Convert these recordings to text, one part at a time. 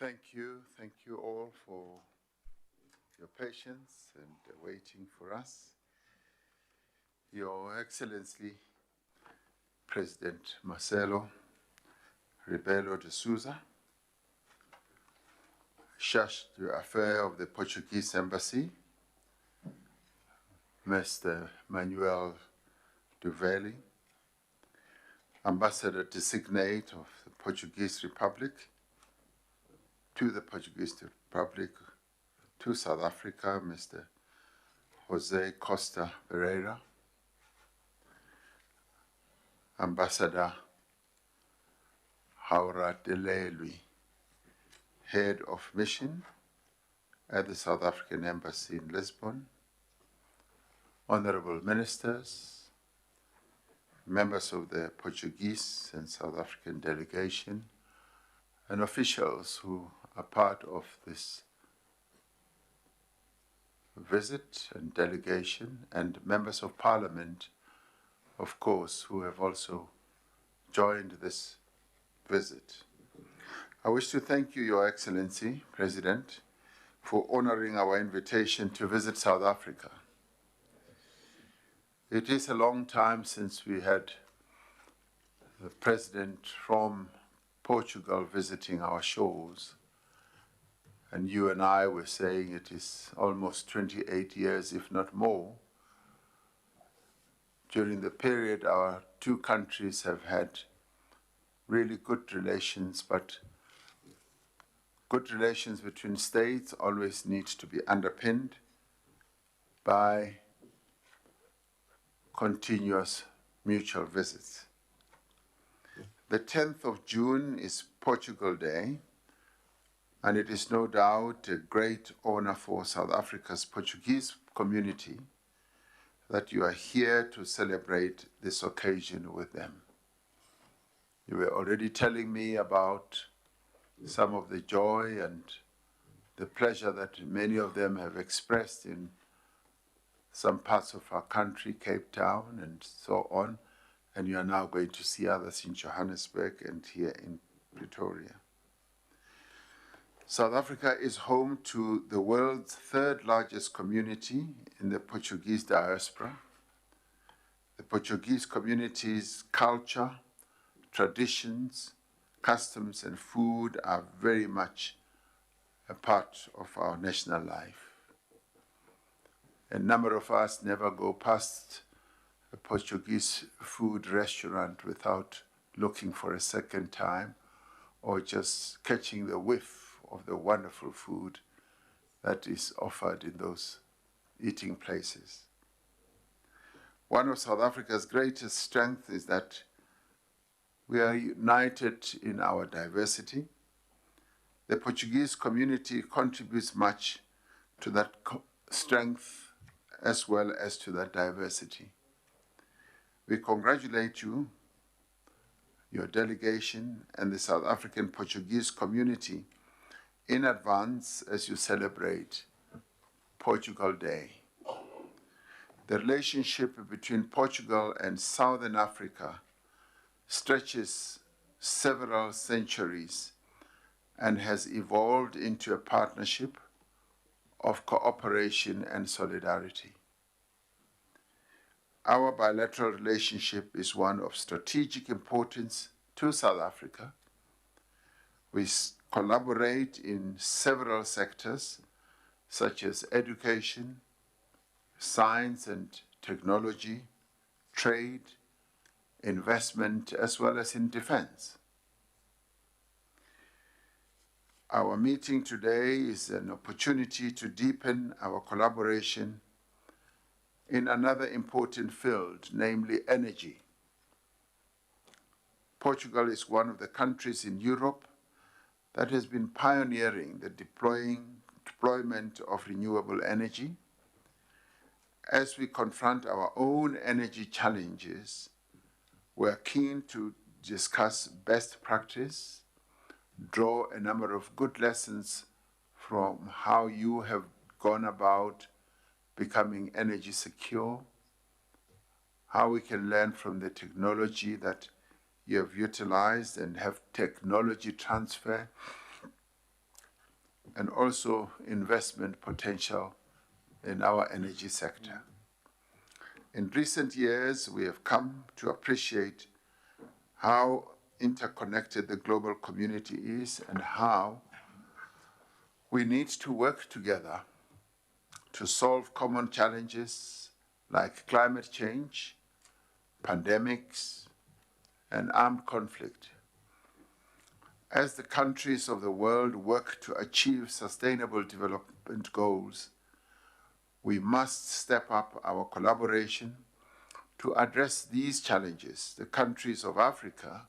Thank you all for your patience and waiting for us. Your Excellency, President Marcelo Rebelo de Souza, Charge d'Affaires of the Portuguese Embassy, Mr. Manuel Duvelli, Ambassador Designate of the Portuguese Republic, to the Portuguese Republic, to South Africa, Mr. Jose Costa Pereira, Ambassador Haura Delelui, Head of Mission at the South African Embassy in Lisbon, Honorable Ministers, members of the Portuguese and South African delegation, and officials who are part of this visit and delegation, and members of Parliament, of course, who have also joined this visit. I wish to thank you, Your Excellency, President, for honoring our invitation to visit South Africa. It is a long time since we had the President from Portugal visiting our shores, and you and I were saying it is almost 28 years, if not more. During the period, our two countries have had really good relations, but good relations between states always need to be underpinned by continuous mutual visits. The 10th of June is Portugal Day, and it is no doubt a great honor for South Africa's Portuguese community that you are here to celebrate this occasion with them. You were already telling me about some of the joy and the pleasure that many of them have expressed in some parts of our country, Cape Town and so on, and you are now going to see others in Johannesburg and here in Pretoria. South Africa is home to the world's third largest community in the Portuguese diaspora. The Portuguese community's culture, traditions, customs, and food are very much a part of our national life. A number of us never go past a Portuguese food restaurant without looking for a second time or just catching the whiff of the wonderful food that is offered in those eating places. One of South Africa's greatest strengths is that we are united in our diversity. The Portuguese community contributes much to that strength as well as to that diversity. We congratulate you, your delegation, and the South African Portuguese community in advance as you celebrate Portugal Day. The relationship between Portugal and Southern Africa stretches several centuries and has evolved into a partnership of cooperation and solidarity. Our bilateral relationship is one of strategic importance to South Africa. We collaborate in several sectors, such as education, science and technology, trade, investment, as well as in defense. Our meeting today is an opportunity to deepen our collaboration in another important field, namely energy. Portugal is one of the countries in Europe that has been pioneering the deployment of renewable energy. As we confront our own energy challenges, we are keen to discuss best practice, draw a number of good lessons from how you have gone about becoming energy secure, how we can learn from the technology that you have utilized and have technology transfer and also investment potential in our energy sector. In recent years, we have come to appreciate how interconnected the global community is and how we need to work together to solve common challenges like climate change, pandemics, and armed conflict. As the countries of the world work to achieve sustainable development goals, we must step up our collaboration to address these challenges. The countries of Africa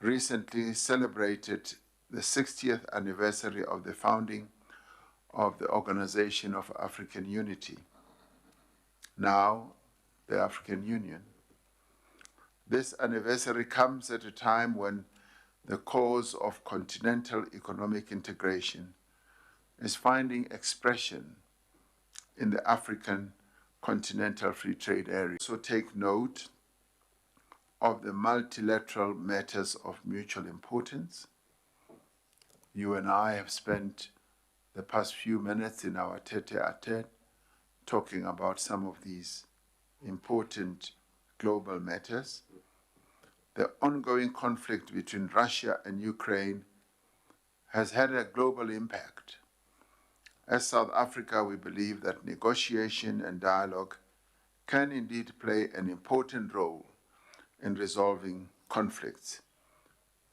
recently celebrated the 60th anniversary of the founding of the Organization of African Unity, now the African Union. This anniversary comes at a time when the cause of continental economic integration is finding expression in the African Continental Free Trade Area. So take note of the multilateral matters of mutual importance. You and I have spent the past few minutes in our tete-a-tete talking about some of these important global matters. The ongoing conflict between Russia and Ukraine has had a global impact. As South Africa, we believe that negotiation and dialogue can indeed play an important role in resolving conflicts.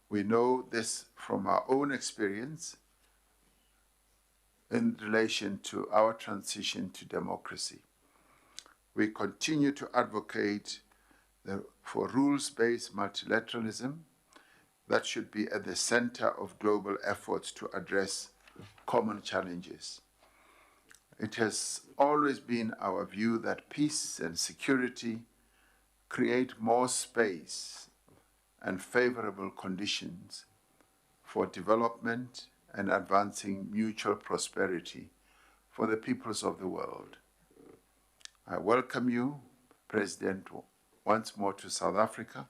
We know this from our own experience in relation to our transition to democracy. We continue to advocate for rules-based multilateralism that should be at the center of global efforts to address common challenges. It has always been our view that peace and security create more space and favorable conditions for development and advancing mutual prosperity for the peoples of the world. I welcome you, President, once more to South Africa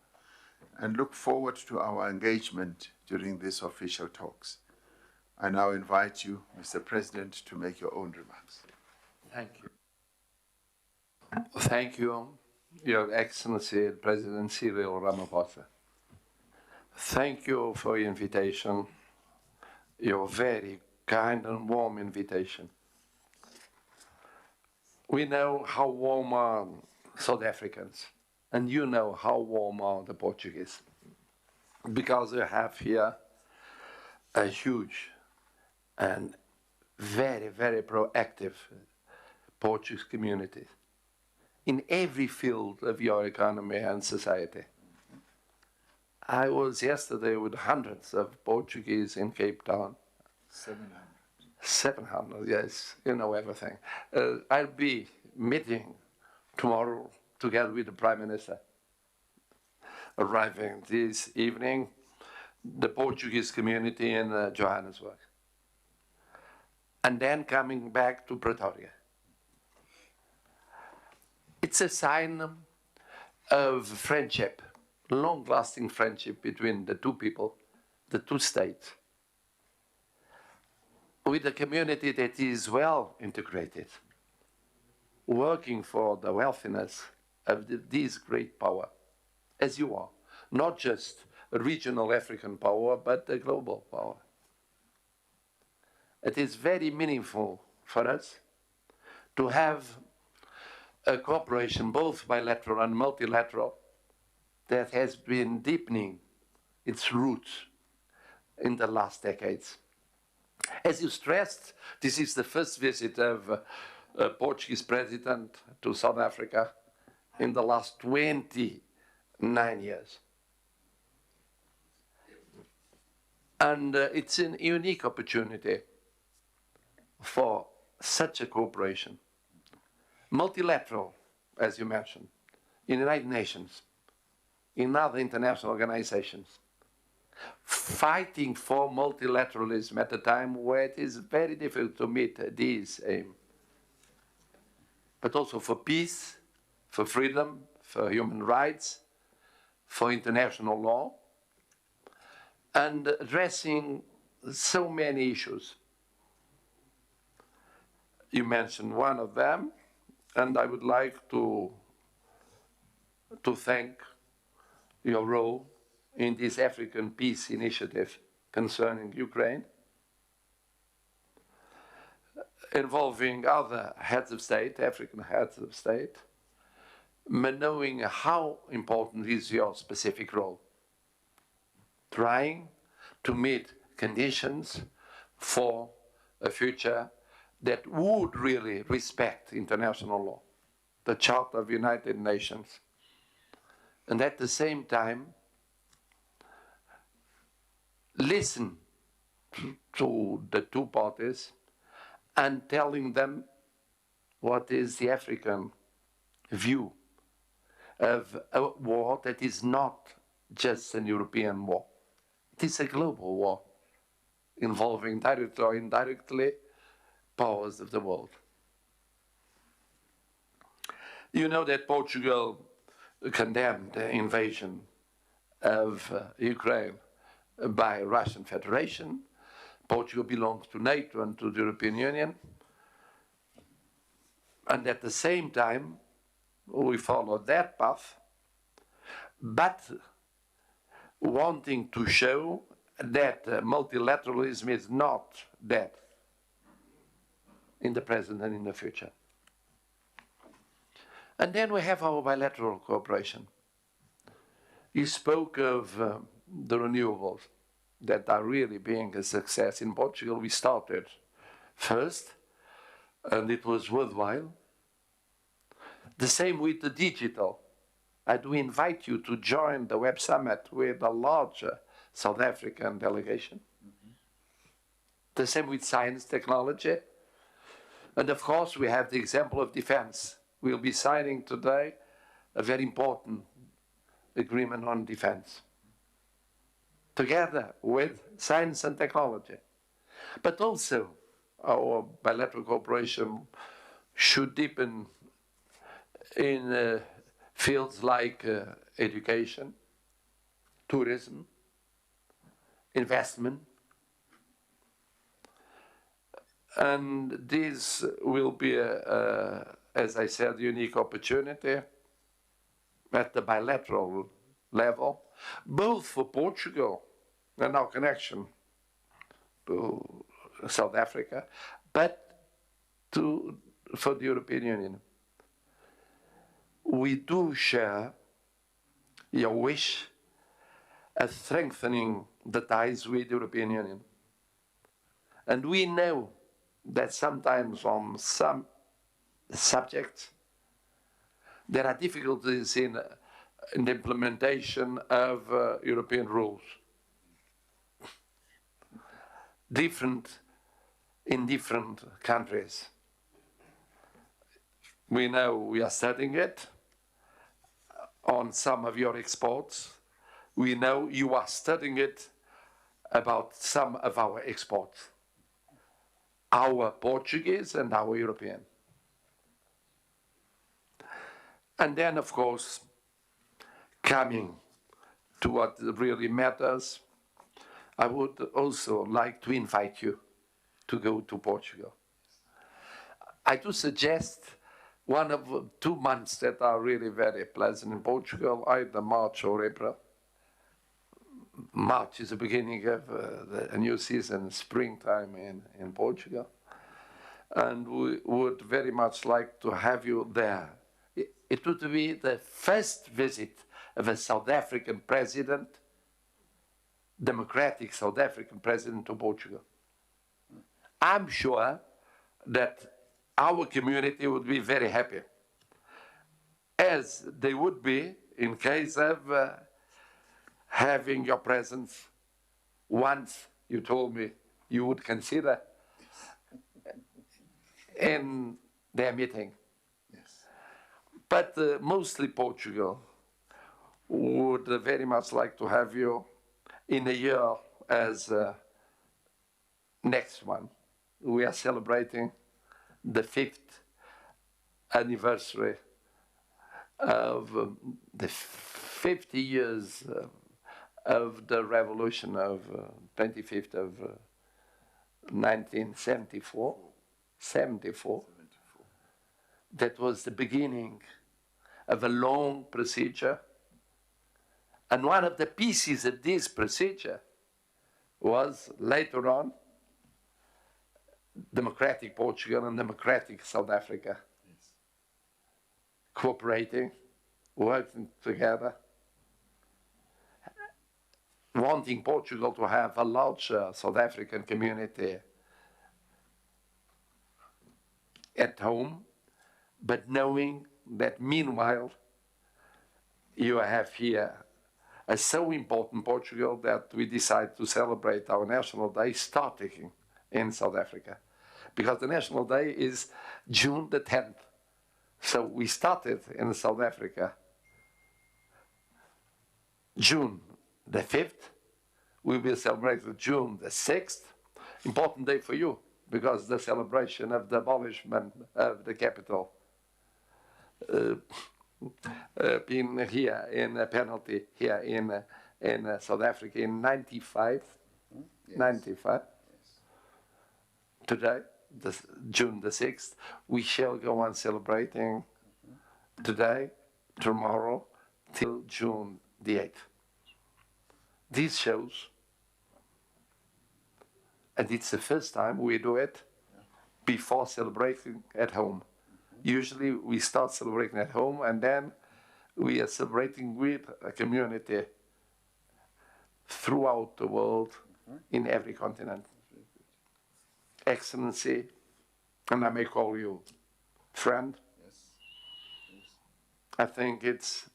and look forward to our engagement during these official talks. I now invite you, Mr. President, to make your own remarks. Thank you. Thank you, Your Excellency, President Cyril Ramaphosa. Thank you for your invitation, your very kind and warm invitation. We know how warm are South Africans, and you know how warm are the Portuguese, because we have here a huge and very, very proactive Portuguese community in every field of your economy and society. I was yesterday with hundreds of Portuguese in Cape Town. 700. 700, yes, you know everything. I'll be meeting tomorrow together with the Prime Minister, arriving this evening, the Portuguese community in Johannesburg, and then coming back to Pretoria. It's a sign of friendship, long-lasting friendship between the two people, the two states, with a community that is well integrated, working for the wealthiness of this great power, as you are, not just a regional African power, but a global power. It is very meaningful for us to have a cooperation, both bilateral and multilateral, that has been deepening its roots in the last decades. As you stressed, this is the first visit of a Portuguese president to South Africa in the last 29 years. And it's a unique opportunity for such a cooperation. Multilateral, as you mentioned, in the United Nations, in other international organizations, fighting for multilateralism at a time where it is very difficult to meet this aim, but also for peace, for freedom, for human rights, for international law, and addressing so many issues You mentioned one of them, and I would like to thank your role in this African peace initiative concerning Ukraine, involving other heads of state, African heads of state, knowing how important is your specific role, trying to meet conditions for a future that would really respect international law, the Charter of United Nations, and at the same time listen to the two parties and telling them what is the African view of a war that is not just an European war. It is a global war involving directly or indirectly powers of the world. You know that Portugal condemned the invasion of Ukraine by Russian Federation. Portugal belongs to NATO and to the European Union. And at the same time, we followed that path, but wanting to show that multilateralism is not dead in the present and in the future. And then we have our bilateral cooperation. You spoke of the renewables that are really being a success. In Portugal, we started first, and it was worthwhile. The same with the digital. I do invite you to join the Web Summit with a larger South African delegation. The same with science, technology. And of course, we have the example of defense. We'll be signing today a very important agreement on defense, together with science and technology. But also, our bilateral cooperation should deepen in fields like education, tourism, investment. And this will be, as I said, a unique opportunity at the bilateral level, both for Portugal and our connection to South Africa, but for the European Union. We do share your wish of strengthening the ties with the European Union. And we know that sometimes on some subjects there are difficulties in the implementation of European rules. Different in different countries. We know we are studying it on some of your exports. We know you are studying it about some of our exports, our Portuguese and our European. And then, of course, coming to what really matters, I would also like to invite you to go to Portugal. I do suggest one of 2 months that are really very pleasant in Portugal, either March or April. March is the beginning of a new season, springtime in Portugal. And we would very much like to have you there. It would be the first visit of a South African president, democratic South African president to Portugal. I'm sure that our community would be very happy, as they would be in case of having your presence once you told me you would consider in their meeting. Yes. But mostly Portugal would very much like to have you in a year as next one. We are celebrating the 5th anniversary of the 50 years of the revolution of 25th of 1974. 74. That was the beginning of a long procedure. And one of the pieces of this procedure was later on democratic Portugal and democratic South Africa cooperating, working together, wanting Portugal to have a larger South African community at home, but knowing that meanwhile you have here a so important Portugal that we decided to celebrate our National Day starting in South Africa. Because the National Day is June the 10th. So we started in South Africa June the 5th. We will celebrate June the 6th. Important day for you, because the celebration of the abolishment of the capital being here in a penalty here in South Africa in 95. Yes. 95. Yes. Today, June the 6th, we shall go on celebrating today, tomorrow, till June the 8th. This shows, and it's the first time we do it before celebrating at home. Usually we start celebrating at home and then we are celebrating with a community throughout the world, in every continent. Excellency, and I may call you friend. Yes. Yes. I think it's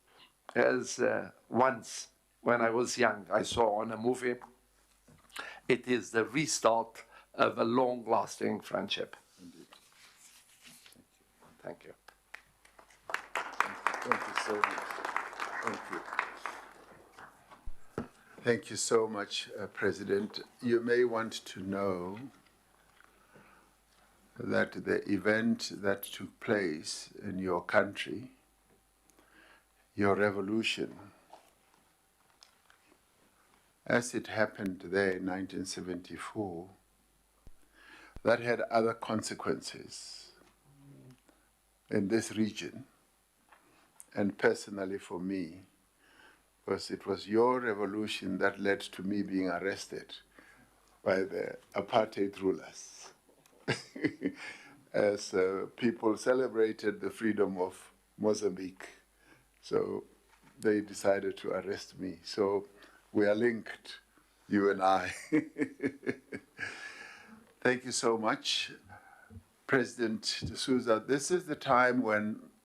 as once when I was young I saw on a movie, it is the restart of a long-lasting friendship. Indeed. Thank you. Thank you so much. Thank you. Thank you so much, President. You may want to know that the event that took place in your country, your revolution, as it happened there in 1974, that had other consequences in this region, and personally for me, because it was your revolution that led to me being arrested by the apartheid rulers as people celebrated the freedom of Mozambique. So they decided to arrest me. So we are linked, you and I. Thank you so much, President Souza. This is the time when